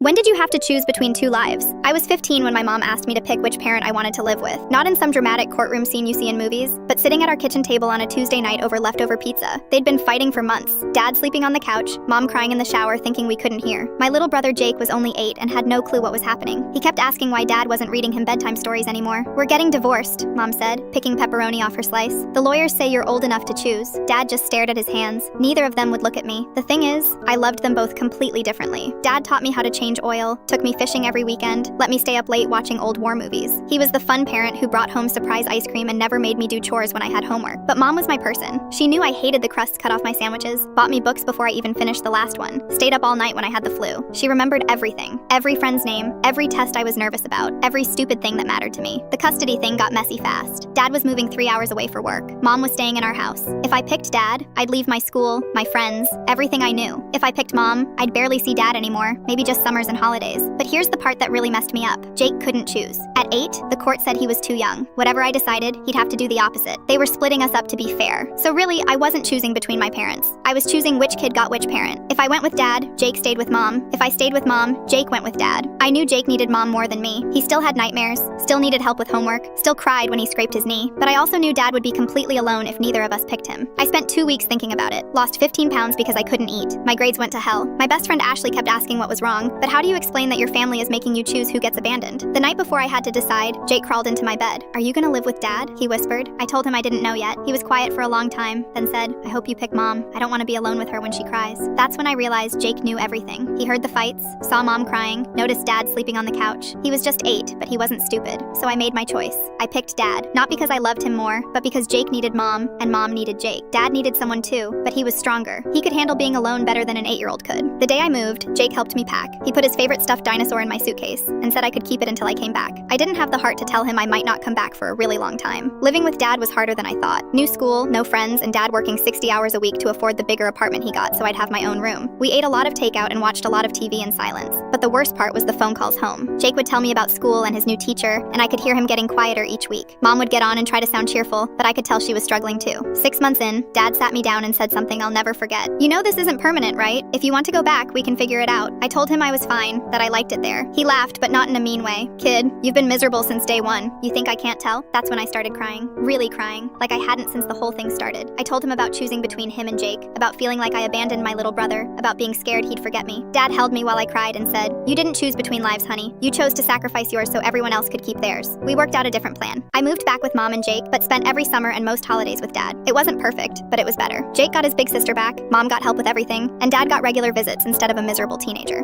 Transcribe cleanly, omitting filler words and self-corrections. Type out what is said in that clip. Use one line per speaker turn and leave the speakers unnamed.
When did you have to choose between two lives? I was 15 when my mom asked me to pick which parent I wanted to live with. Not in some dramatic courtroom scene you see in movies, but sitting at our kitchen table on a Tuesday night over leftover pizza. They'd been fighting for months. Dad sleeping on the couch, mom crying in the shower thinking we couldn't hear. My little brother Jake was only 8 and had no clue what was happening. He kept asking why dad wasn't reading him bedtime stories anymore. "We're getting divorced," mom said, picking pepperoni off her slice. "The lawyers say you're old enough to choose." Dad just stared at his hands. Neither of them would look at me. The thing is, I loved them both completely differently. Dad taught me how to change oil, took me fishing every weekend, let me stay up late watching old war movies. He was the fun parent who brought home surprise ice cream and never made me do chores when I had homework. But mom was my person. She knew I hated the crusts cut off my sandwiches, bought me books before I even finished the last one, stayed up all night when I had the flu. She remembered everything. Every friend's name, every test I was nervous about, every stupid thing that mattered to me. The custody thing got messy fast. Dad was moving 3 hours away for work. Mom was staying in our house. If I picked dad, I'd leave my school, my friends, everything I knew. If I picked mom, I'd barely see dad anymore, maybe just summers and holidays. But here's the part that really messed me up. Jake couldn't choose. At 8, the court said he was too young. Whatever I decided, he'd have to do the opposite. They were splitting us up to be fair. So really, I wasn't choosing between my parents. I was choosing which kid got which parent. If I went with dad, Jake stayed with mom. If I stayed with mom, Jake went with dad. I knew Jake needed mom more than me. He still had nightmares, still needed help with homework, still cried when he scraped his knee. But I also knew dad would be completely alone if neither of us picked him. I spent 2 weeks thinking about it. Lost 15 pounds because I couldn't eat. My grades went to hell. My best friend Ashley kept asking what was wrong. But how do you explain that your family is making you choose who gets abandoned? The night before I had to decide, Jake crawled into my bed. "Are you gonna live with dad?" he whispered. I told him I didn't know yet. He was quiet for a long time, then said, "I hope you pick mom. I don't want to be alone with her when she cries." That's when I realized Jake knew everything. He heard the fights, saw mom crying, noticed dad sleeping on the couch. He was just 8, but he wasn't stupid. So I made my choice. I picked dad, not because I loved him more, but because Jake needed mom, and mom needed Jake. Dad needed someone too, but he was stronger. He could handle being alone better than an 8-year-old could. The day I moved, Jake helped me pack. He put his favorite stuffed dinosaur in my suitcase, and said I could keep it until I came back. I didn't have the heart to tell him I might not come back for a really long time. Living with dad was harder than I thought. New school, no friends, and dad working 60 hours a week to afford the bigger apartment he got so I'd have my own room. We ate a lot of takeout and watched a lot of TV in silence. But the worst part was the phone calls home. Jake would tell me about school and his new teacher, and I could hear him getting quieter each week. Mom would get on and try to sound cheerful, but I could tell she was struggling too. 6 months in, dad sat me down and said something I'll never forget. "You know this isn't permanent, right? If you want to go back, we can figure it out." I told him I was fine, that I liked it there. He laughed, but not in a mean way. "Kid, you've been miserable since day one. You think I can't tell?" That's when I started crying. Really crying. Like I hadn't since the whole thing started. I told him about choosing between him and Jake, about feeling like I abandoned my little brother, about being scared he'd forget me. Dad held me while I cried and said, "You didn't choose between lives, honey. You chose to sacrifice yours so everyone else could keep theirs." We worked out a different plan. I moved back with mom and Jake, but spent every summer and most holidays with dad. It wasn't perfect, but it was better. Jake got his big sister back, mom got help with everything, and dad got regular visits instead of a miserable teenager.